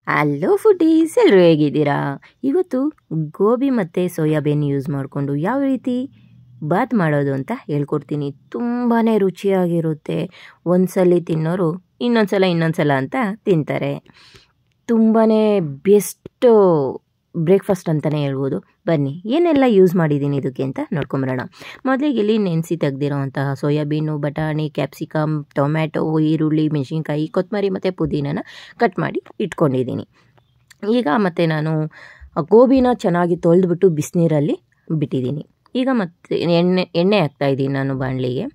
Hello foodies, ಎಲ್ಲರೂ ಹೇಗಿದ್ದೀರಾ? ಇವತ್ತು ಗೋಬಿ ಮತ್ತು ಸೋಯಾಬೀನ್ ಯೂಸ್ ಮಾಡಿಕೊಂಡು ಯಾವ ರೀತಿ ಬಾತ್ ಮಾಡೋದು ಅಂತ ಹೇಳ್ಕೊಡ್ತೀನಿ. ತುಂಬಾ ರುಚಿಯಾಗಿರುತ್ತೆ. ಒಂದ್ಸಲ ತಿನ್ನೋರು ಇನ್ನೊಂದ್ಸಲ ಅಂತ ತಿಂತಾರೆ. ತುಂಬಾ ಬೆಸ್ಟು ಬ್ರೇಕ್ಫಾಸ್ಟ್ ಅಂತಲೇ ಹೇಳ್ಬೋದು. ಬನ್ನಿ ಏನೆಲ್ಲ ಯೂಸ್ ಮಾಡಿದ್ದೀನಿ ಇದಕ್ಕೆ ಅಂತ ನೋಡ್ಕೊಂಬರೋಣ. ಮೊದಲಿಗೆ ಇಲ್ಲಿ ನೆನೆಸಿ ತೆಗೆದಿರೋವಂತಹ ಸೋಯಾಬೀನು, ಬಟಾಣಿ, ಕ್ಯಾಪ್ಸಿಕಮ್, ಟೊಮ್ಯಾಟೊ, ಈರುಳ್ಳಿ, ಮೆಣಸಿನ್ಕಾಯಿ, ಕೊತ್ತಂಬರಿ ಮತ್ತು ಪುದೀನನ ಕಟ್ ಮಾಡಿ ಇಟ್ಕೊಂಡಿದ್ದೀನಿ. ಈಗ ಮತ್ತು ನಾನು ಗೋಬಿನ ಚೆನ್ನಾಗಿ ತೊಳೆದ್ಬಿಟ್ಟು ಬಿಸಿನೀರಲ್ಲಿ ಬಿಟ್ಟಿದ್ದೀನಿ. ಈಗ ಮತ್ತೆ ಎಣ್ಣೆ ಹಾಕ್ತಾಯಿದ್ದೀನಿ ನಾನು ಬಾಣಲಿಗೆ.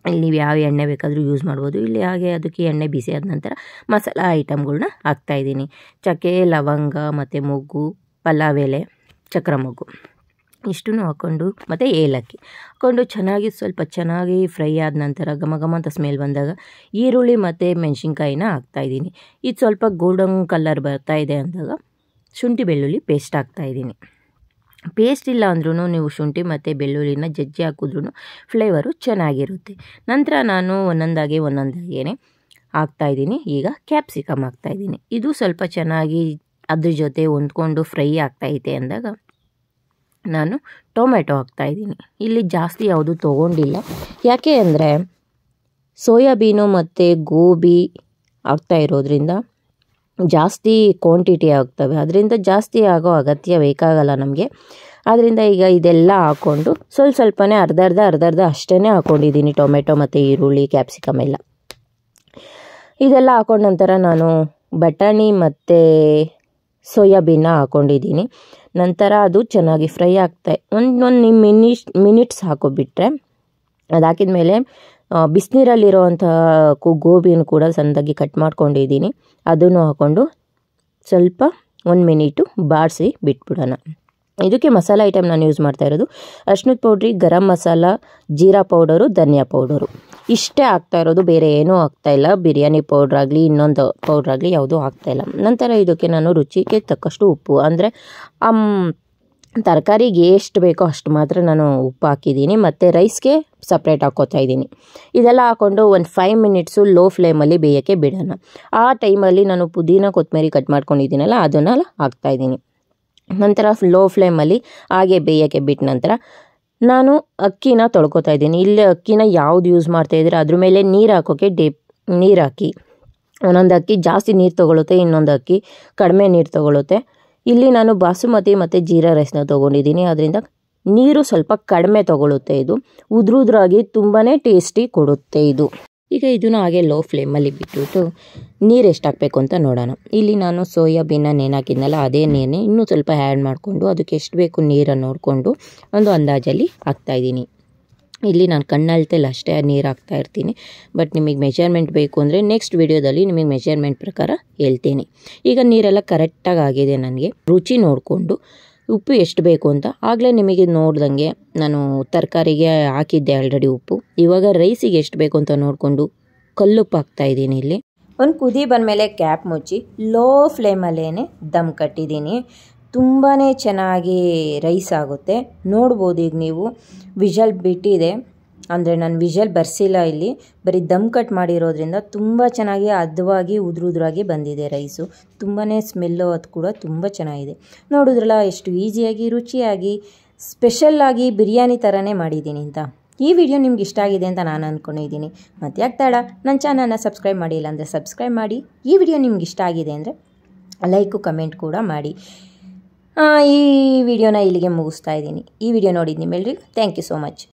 ಇಲ್ಲಿ ನೀವು ಯಾವ ಎಣ್ಣೆ ಬೇಕಾದರೂ ಯೂಸ್ ಮಾಡ್ಬೋದು. ಇಲ್ಲಿ ಹಾಗೆ ಅದಕ್ಕೆ ಎಣ್ಣೆ ಬಿಸಿ ಆದ ನಂತರ ಮಸಾಲ ಐಟಮ್ಗಳ್ನ ಹಾಕ್ತಾಯಿದ್ದೀನಿ. ಚಕ್ಕೆ, ಲವಂಗ ಮತ್ತು ಮೊಗ್ಗು, ಪಲಾವ್ ಎಲೆ, ಚಕ್ರ ಮೊಗ್ಗು ಇಷ್ಟನ್ನು ಹಾಕ್ಕೊಂಡು ಮತ್ತು ಏಲಕ್ಕಿ ಹಾಕ್ಕೊಂಡು ಸ್ವಲ್ಪ ಚೆನ್ನಾಗಿ ಫ್ರೈ ಆದ ನಂತರ ಘಮ ಅಂತ ಸ್ಮೆಲ್ ಬಂದಾಗ ಈರುಳ್ಳಿ ಮತ್ತು ಮೆಣಸಿನ್ಕಾಯಿನ ಹಾಕ್ತಾಯಿದ್ದೀನಿ. ಇದು ಸ್ವಲ್ಪ ಗೋಲ್ಡನ್ ಕಲರ್ ಬರ್ತಾಯಿದೆ ಅಂದಾಗ ಶುಂಠಿ ಬೆಳ್ಳುಳ್ಳಿ ಪೇಸ್ಟ್ ಹಾಕ್ತಾಯಿದ್ದೀನಿ. ಪೇಸ್ಟ್ ಇಲ್ಲ ಅಂದ್ರೂ ನೀವು ಶುಂಠಿ ಮತ್ತು ಬೆಳ್ಳುಳ್ಳಿನ ಜಜ್ಜಿ ಹಾಕಿದ್ರೂ ಫ್ಲೇವರು ಚೆನ್ನಾಗಿರುತ್ತೆ. ನಂತರ ನಾನು ಒಂದೊಂದಾಗೇ ಹಾಕ್ತಾಯಿದ್ದೀನಿ. ಈಗ ಕ್ಯಾಪ್ಸಿಕಮ್ ಹಾಕ್ತಾಯಿದ್ದೀನಿ. ಇದು ಸ್ವಲ್ಪ ಚೆನ್ನಾಗಿ ಅದ್ರ ಜೊತೆ ಹೊಂದ್ಕೊಂಡು ಫ್ರೈ ಆಗ್ತಾಯಿದೆ ಅಂದಾಗ ನಾನು ಟೊಮೆಟೊ ಹಾಕ್ತಾಯಿದ್ದೀನಿ. ಇಲ್ಲಿ ಜಾಸ್ತಿ ಯಾವುದು ತೊಗೊಂಡಿಲ್ಲ, ಯಾಕೆ ಅಂದರೆ ಸೋಯಾಬೀನು ಮತ್ತು ಗೋಬಿ ಹಾಕ್ತಾ ಇರೋದ್ರಿಂದ ಜಾಸ್ತಿ ಕ್ವಾಂಟಿಟಿ ಆಗ್ತವೆ. ಅದರಿಂದ ಜಾಸ್ತಿ ಆಗೋ ಅಗತ್ಯ ಬೇಕಾಗಲ್ಲ ನಮಗೆ. ಆದ್ದರಿಂದ ಈಗ ಇದೆಲ್ಲ ಹಾಕ್ಕೊಂಡು ಸ್ವಲ್ಪನೇ ಅರ್ಧ ಅಷ್ಟೇ ಹಾಕ್ಕೊಂಡಿದ್ದೀನಿ. ಟೊಮೆಟೊ ಮತ್ತು ಈರುಳ್ಳಿ, ಕ್ಯಾಪ್ಸಿಕಮ್ ಎಲ್ಲ ಇದೆಲ್ಲ ಹಾಕೊಂಡ ನಂತರ ನಾನು ಬಟಾಣಿ ಮತ್ತು ಸೋಯಾಬೀನ ಹಾಕ್ಕೊಂಡಿದ್ದೀನಿ. ನಂತರ ಅದು ಚೆನ್ನಾಗಿ ಫ್ರೈ ಒಂದು ಮಿನಿಟ್ಸ್ ಹಾಕೋಬಿಟ್ರೆ ಅದು ಹಾಕಿದ ಮೇಲೆ ಬಿಸಿನೀರಲ್ಲಿರೋವಂಥ ಗೋಬಿನ ಕೂಡ ಸಣ್ಣದಾಗಿ ಕಟ್ ಮಾಡ್ಕೊಂಡಿದ್ದೀನಿ. ಅದನ್ನು ಹಾಕ್ಕೊಂಡು ಸ್ವಲ್ಪ 1 ಮಿನಿಟು ಬಾಡಿಸಿ ಬಿಟ್ಬಿಡೋಣ. ಇದಕ್ಕೆ ಮಸಾಲ ಐಟಮ್ ನಾನು ಯೂಸ್ ಮಾಡ್ತಾ ಇರೋದು ಅರಿಶಿಣದ ಪೌಡ್ರಿ, ಗರಂ ಮಸಾಲ, ಜೀರಾ ಪೌಡರು, ಧನಿಯಾ ಪೌಡರು ಇಷ್ಟೇ ಹಾಕ್ತಾ ಇರೋದು. ಬೇರೆ ಏನೂ ಹಾಕ್ತಾಯಿಲ್ಲ. ಬಿರಿಯಾನಿ ಪೌಡ್ರಾಗಲಿ ಇನ್ನೊಂದು ಪೌಡ್ರಾಗಲಿ ಯಾವುದೂ ಹಾಕ್ತಾಯಿಲ್ಲ. ನಂತರ ಇದಕ್ಕೆ ನಾನು ರುಚಿಗೆ ತಕ್ಕಷ್ಟು ಉಪ್ಪು, ಅಂದರೆ ತರಕಾರಿಗೆ ಎಷ್ಟು ಬೇಕೋ ಅಷ್ಟು ಮಾತ್ರ ನಾನು ಉಪ್ಪು ಹಾಕಿದ್ದೀನಿ. ಮತ್ತು ರೈಸ್ಗೆ ಸಪ್ರೇಟ್ ಹಾಕ್ಕೋತಾ ಇದ್ದೀನಿ. ಇದೆಲ್ಲ ಹಾಕ್ಕೊಂಡು ಒಂದು 5 ಮಿನಿಟ್ಸು ಲೋ ಫ್ಲೇಮಲ್ಲಿ ಬೇಯೋಕ್ಕೆ ಬಿಡೋಣ. ಆ ಟೈಮಲ್ಲಿ ನಾನು ಪುದೀನ, ಕೊತ್ತಂಬರಿ ಕಟ್ ಮಾಡ್ಕೊಂಡಿದ್ದೀನಲ್ಲ ಅದನ್ನೆಲ್ಲ ಹಾಕ್ತಾಯಿದ್ದೀನಿ. ನಂತರ ಲೋ ಫ್ಲೇಮಲ್ಲಿ ಹಾಗೆ ಬೇಯೋಕ್ಕೆ ಬಿಟ್ಟ ನಂತರ ನಾನು ಅಕ್ಕಿನ ತೊಳ್ಕೊತಾ ಇದ್ದೀನಿ. ಇಲ್ಲಿ ಅಕ್ಕಿನ ಯಾವ್ದು ಯೂಸ್ ಮಾಡ್ತಾಯಿದ್ರೆ ಅದ್ರ ಮೇಲೆ ನೀರು ಹಾಕೋಕ್ಕೆ ನೀರು ಹಾಕಿ. ಒಂದೊಂದು ಅಕ್ಕಿ ಜಾಸ್ತಿ ನೀರು ತೊಗೊಳುತ್ತೆ, ಇನ್ನೊಂದು ಅಕ್ಕಿ ಕಡಿಮೆ ನೀರು ತೊಗೊಳುತ್ತೆ. ಇಲ್ಲಿ ನಾನು ಬಾಸುಮತಿ ಮತ್ತು ಜೀರಾ ರೈಸ್ನ ತೊಗೊಂಡಿದ್ದೀನಿ. ಅದರಿಂದ ನೀರು ಸ್ವಲ್ಪ ಕಡಿಮೆ ತೊಗೊಳುತ್ತೆ. ಇದು ಉದ್ರಾಗಿ ತುಂಬಾ ಟೇಸ್ಟಿ ಕೊಡುತ್ತೆ ಇದು. ಈಗ ಇದನ್ನು ಹಾಗೆ ಲೋ ಫ್ಲೇಮಲ್ಲಿ ಬಿಟ್ಬಿಟ್ಟು ನೀರು ಎಷ್ಟು ಹಾಕಬೇಕು ಅಂತ ನೋಡೋಣ. ಇಲ್ಲಿ ನಾನು ಸೋಯಾಬೀನ ನೆನೆಹಾಕಿದ್ನಲ್ಲ ಅದೇ ನೀರನ್ನೇ ಇನ್ನೂ ಸ್ವಲ್ಪ ಆ್ಯಡ್ ಮಾಡಿಕೊಂಡು ಅದಕ್ಕೆ ಎಷ್ಟು ಬೇಕು ನೀರನ್ನು ನೋಡಿಕೊಂಡು ಒಂದು ಅಂದಾಜಲ್ಲಿ ಹಾಕ್ತಾಯಿದ್ದೀನಿ. ಇಲ್ಲಿ ನಾನು ಕಣ್ಣಲ್ತೆಲ್ಲ ಅಷ್ಟೇ ನೀರು ಹಾಕ್ತಾ ಇರ್ತೀನಿ. ಬಟ್ ನಿಮಗೆ ಮೆಜರ್ಮೆಂಟ್ ಬೇಕು ಅಂದರೆ ನೆಕ್ಸ್ಟ್ ವಿಡಿಯೋದಲ್ಲಿ ನಿಮಗೆ ಮೆಜರ್ಮೆಂಟ್ ಪ್ರಕಾರ ಹೇಳ್ತೀನಿ. ಈಗ ನೀರೆಲ್ಲ ಕರೆಕ್ಟಾಗಿ ಆಗಿದೆ. ನನಗೆ ರುಚಿ ನೋಡಿಕೊಂಡು ಉಪ್ಪು ಎಷ್ಟು ಬೇಕು ಅಂತ ಆಗಲೇ ನಿಮಗೆ ನೋಡ್ದಂಗೆ ನಾನು ತರಕಾರಿಗೆ ಹಾಕಿದ್ದೆ ಆಲ್ರೆಡಿ ಉಪ್ಪು. ಇವಾಗ ರೈಸಿಗೆ ಎಷ್ಟು ಬೇಕು ಅಂತ ನೋಡಿಕೊಂಡು ಕಲ್ಲುಪ್ಪು ಹಾಕ್ತಾಯಿದ್ದೀನಿ. ಇಲ್ಲಿ ಒಂದು ಕುದಿ ಬಂದಮೇಲೆ ಕ್ಯಾಪ್ ಮುಚ್ಚಿ ಲೋ ಫ್ಲೇಮಲ್ಲೇ ದಮ್ ಕಟ್ಟಿದ್ದೀನಿ. ತುಂಬಾ ಚೆನ್ನಾಗಿ ರೈಸ್ ಆಗುತ್ತೆ. ನೋಡ್ಬೋದು ಈಗ ನೀವು ವಿಷಲ್ ಬಿಟ್ಟಿದೆ, ಅಂದರೆ ನಾನು ವಿಷಲ್ ಬರ್ಸಿಲ್ಲ. ಇಲ್ಲಿ ಬರೀ ದಮ್ ಕಟ್ ಮಾಡಿರೋದ್ರಿಂದ ತುಂಬ ಚೆನ್ನಾಗಿ ಹದವಾಗಿ ಉದುರಾಗಿ ಬಂದಿದೆ ರೈಸು. ತುಂಬಾ ಸ್ಮೆಲ್ಲು ಅದು ಕೂಡ ತುಂಬ ಚೆನ್ನಾಗಿದೆ. ನೋಡಿದ್ರಲ್ಲ ಎಷ್ಟು ಈಸಿಯಾಗಿ ರುಚಿಯಾಗಿ ಸ್ಪೆಷಲ್ಲಾಗಿ ಬಿರಿಯಾನಿ ಥರನೇ ಮಾಡಿದ್ದೀನಿ ಅಂತ. ಈ ವಿಡಿಯೋ ನಿಮ್ಗೆ ಇಷ್ಟ ಆಗಿದೆ ಅಂತ ನಾನು ಅಂದ್ಕೊಂಡಿದ್ದೀನಿ. ಮತ್ತೆ ಯಾಕೆ ತಡ, ನನ್ನ ಚಾನಲ್ನ ಸಬ್ಸ್ಕ್ರೈಬ್ ಮಾಡಿಲ್ಲ ಅಂದರೆ ಸಬ್ಸ್ಕ್ರೈಬ್ ಮಾಡಿ. ಈ ವಿಡಿಯೋ ನಿಮ್ಗೆ ಇಷ್ಟ ಆಗಿದೆ ಅಂದರೆ ಲೈಕು ಕಮೆಂಟ್ ಕೂಡ ಮಾಡಿ. ಈ ವಿಡಿಯೋನ ಇಲ್ಲಿಗೆ ಮುಗಿಸ್ತಾ ಇದ್ದೀನಿ. ಈ ವಿಡಿಯೋ ನೋಡಿದ್ದು ನಿಮ್ಮೆಲ್ಲರಿಗೂ ಥ್ಯಾಂಕ್ ಯು ಸೋ ಮಚ್.